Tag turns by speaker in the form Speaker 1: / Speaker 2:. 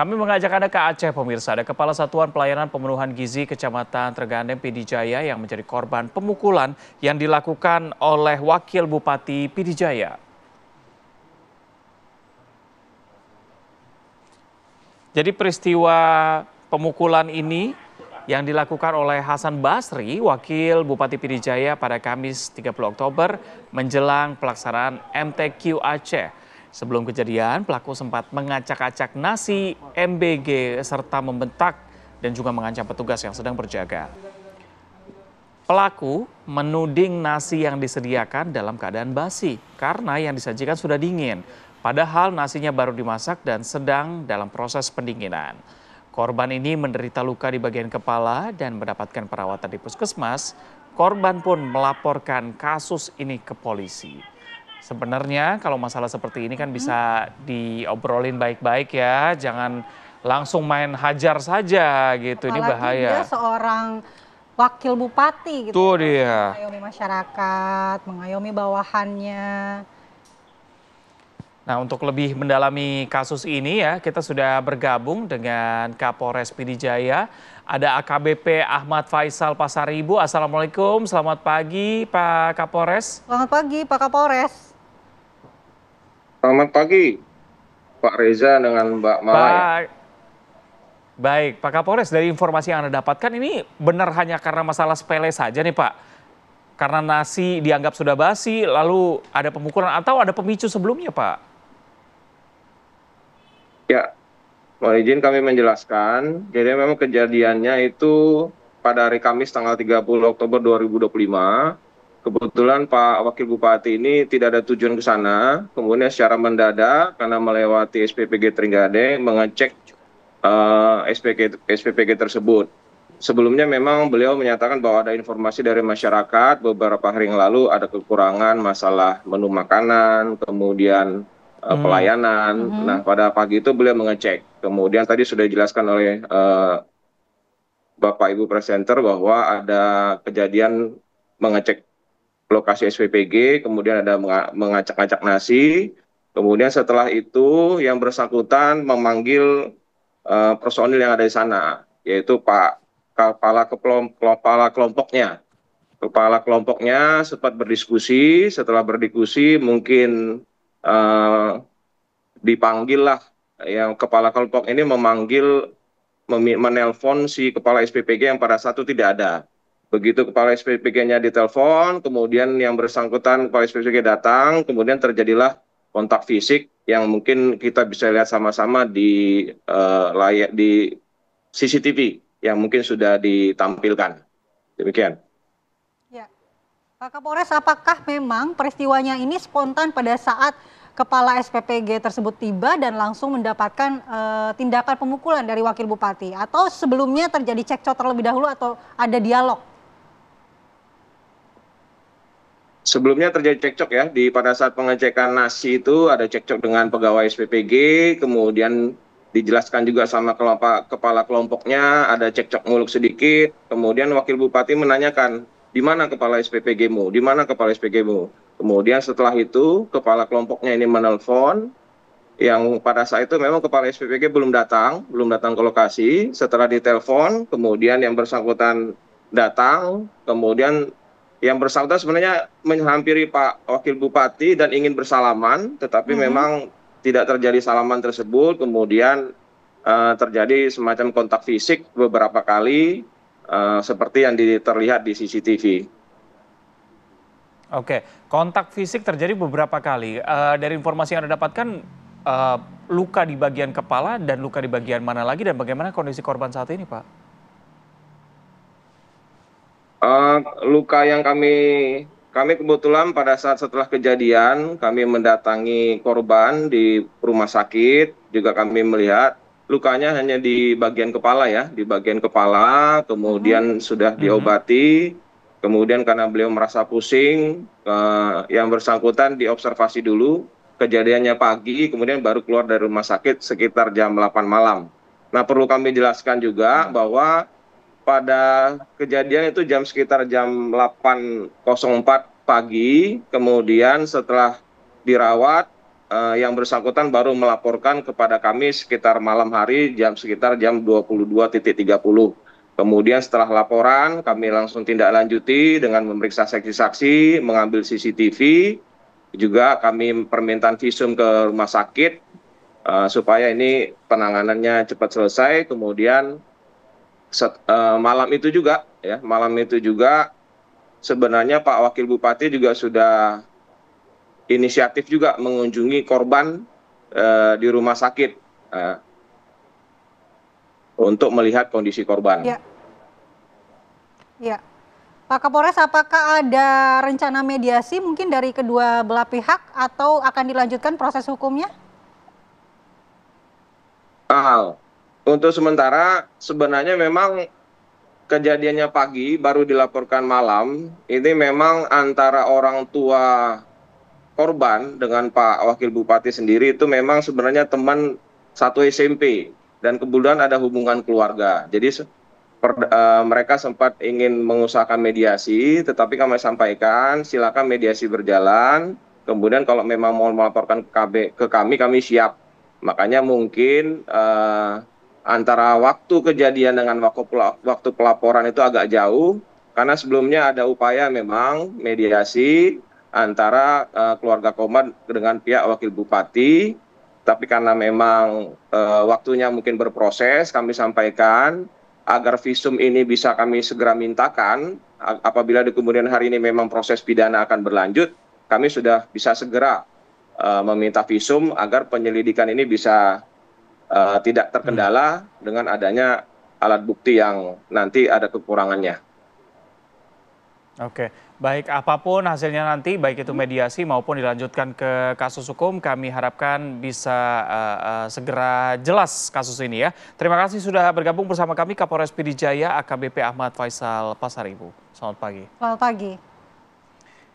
Speaker 1: Kami mengajak Anda ke Aceh, pemirsa. Ada Kepala Satuan Pelayanan Pemenuhan Gizi Kecamatan Trenggalek Pidijaya yang menjadi korban pemukulan yang dilakukan oleh Wakil Bupati Pidijaya. Jadi peristiwa pemukulan ini yang dilakukan oleh Hasan Basri, Wakil Bupati Pidijaya pada Kamis 30 Oktober menjelang pelaksanaan MTQ Aceh. Sebelum kejadian, pelaku sempat mengacak-acak nasi MBG serta membentak dan juga mengancam petugas yang sedang berjaga. Pelaku menuding nasi yang disediakan dalam keadaan basi karena yang disajikan sudah dingin. Padahal nasinya baru dimasak dan sedang dalam proses pendinginan. Korban ini menderita luka di bagian kepala dan mendapatkan perawatan di puskesmas. Korban pun melaporkan kasus ini ke polisi. Sebenarnya kalau masalah seperti ini kan bisa diobrolin baik-baik ya, jangan langsung main hajar saja gitu, ini
Speaker 2: Apalagi
Speaker 1: bahaya.
Speaker 2: dia seorang wakil bupati gitu.
Speaker 1: Tuh dia.
Speaker 2: Mengayomi masyarakat, mengayomi bawahannya.
Speaker 1: Nah, untuk lebih mendalami kasus ini ya, kita sudah bergabung dengan Kapolres Pidijaya. Ada AKBP Ahmad Faisal Pasaribu. Assalamualaikum, selamat pagi Pak Kapolres.
Speaker 2: Selamat pagi Pak Kapolres.
Speaker 3: Selamat pagi, Pak Reza dengan Mbak Mala ya.
Speaker 1: Baik, Pak Kapolres, dari informasi yang Anda dapatkan ini benar hanya karena masalah sepele saja nih Pak? Karena nasi dianggap sudah basi, lalu ada pemukulan atau ada pemicu sebelumnya Pak?
Speaker 3: Ya, mohon izin kami menjelaskan. Jadi memang kejadiannya itu pada hari Kamis tanggal 30 Oktober 2025. Kebetulan Pak Wakil Bupati ini tidak ada tujuan ke sana. Kemudian secara mendadak karena melewati SPPG Trenggalek mengecek SPPG tersebut. Sebelumnya memang beliau menyatakan bahwa ada informasi dari masyarakat beberapa hari yang lalu ada kekurangan masalah menu makanan, kemudian pelayanan. Nah, pada pagi itu beliau mengecek. Kemudian tadi sudah dijelaskan oleh Bapak Ibu Presenter bahwa ada kejadian mengecek lokasi SPPG, kemudian ada mengacak-acak nasi. Kemudian setelah itu yang bersangkutan memanggil personil yang ada di sana, yaitu Pak Kepala Kelompoknya. Kepala kelompoknya sempat berdiskusi, setelah berdiskusi mungkin dipanggil lah, yang kepala kelompok ini menelpon si kepala SPPG yang pada saat itu tidak ada. Begitu kepala SPPG-nya ditelepon, kemudian yang bersangkutan kepala SPPG datang, kemudian terjadilah kontak fisik yang mungkin kita bisa lihat sama-sama di di CCTV yang mungkin sudah ditampilkan. Demikian.
Speaker 2: Ya, Pak Kapolres, apakah memang peristiwanya ini spontan pada saat Kepala SPPG tersebut tiba dan langsung mendapatkan tindakan pemukulan dari Wakil Bupati? Atau sebelumnya terjadi cekcok terlebih dahulu atau ada dialog?
Speaker 3: Sebelumnya terjadi cekcok ya, pada saat pengecekan nasi itu ada cekcok dengan pegawai SPPG, kemudian dijelaskan juga sama kepala kelompoknya, ada cekcok mulut sedikit, kemudian Wakil Bupati menanyakan, di mana kepala SPPG-mu, di mana kepala SPPG-mu? Kemudian setelah itu kepala kelompoknya ini menelpon, yang pada saat itu memang kepala SPPG belum datang ke lokasi. Setelah ditelepon, kemudian yang bersangkutan datang, kemudian yang bersangkutan sebenarnya menghampiri Pak Wakil Bupati dan ingin bersalaman, tetapi memang tidak terjadi salaman tersebut. Kemudian terjadi semacam kontak fisik beberapa kali, seperti yang terlihat di CCTV.
Speaker 1: Oke, kontak fisik terjadi beberapa kali. Dari informasi yang Anda dapatkan, luka di bagian kepala dan luka di bagian mana lagi dan bagaimana kondisi korban saat ini, Pak?
Speaker 3: Luka yang kami kebetulan pada saat setelah kejadian kami mendatangi korban di rumah sakit, juga kami melihat lukanya hanya di bagian kepala ya, di bagian kepala, kemudian sudah diobati, kemudian karena beliau merasa pusing, yang bersangkutan diobservasi dulu, kejadiannya pagi, kemudian baru keluar dari rumah sakit sekitar jam 8 malam. Nah, perlu kami jelaskan juga bahwa pada kejadian itu sekitar jam 8.04 pagi, kemudian setelah dirawat, yang bersangkutan baru melaporkan kepada kami sekitar malam hari sekitar jam 22.30. Kemudian setelah laporan kami langsung tindak lanjuti dengan memeriksa saksi-saksi, mengambil CCTV, juga kami permintaan visum ke rumah sakit supaya ini penanganannya cepat selesai. Kemudian malam itu juga sebenarnya Pak Wakil Bupati juga sudah inisiatif juga mengunjungi korban di rumah sakit untuk melihat kondisi korban.
Speaker 2: Ya, ya. Pak Kapolres, apakah ada rencana mediasi mungkin dari kedua belah pihak atau akan dilanjutkan proses hukumnya?
Speaker 3: Untuk sementara sebenarnya memang kejadiannya pagi baru dilaporkan malam. Ini memang antara orang tua korban dengan Pak Wakil Bupati sendiri itu memang sebenarnya teman satu SMP dan kebetulan ada hubungan keluarga. Jadi mereka sempat ingin mengusahakan mediasi, tetapi kami sampaikan silakan mediasi berjalan. Kemudian kalau memang mau melaporkan ke kami siap. Makanya mungkin antara waktu kejadian dengan waktu pelaporan itu agak jauh, karena sebelumnya ada upaya memang mediasi antara keluarga korban dengan pihak Wakil Bupati, tapi karena memang waktunya mungkin berproses, kami sampaikan agar visum ini bisa kami segera mintakan. Apabila di kemudian hari ini memang proses pidana akan berlanjut, kami sudah bisa segera meminta visum agar penyelidikan ini bisa tidak terkendala dengan adanya alat bukti yang nanti ada kekurangannya.
Speaker 1: Oke, baik apapun hasilnya nanti, baik itu mediasi maupun dilanjutkan ke kasus hukum, kami harapkan bisa segera jelas kasus ini ya. Terima kasih sudah bergabung bersama kami Kapolres Pd Jaya AKBP Ahmad Faisal Pasaribu. Selamat pagi.
Speaker 2: Selamat pagi.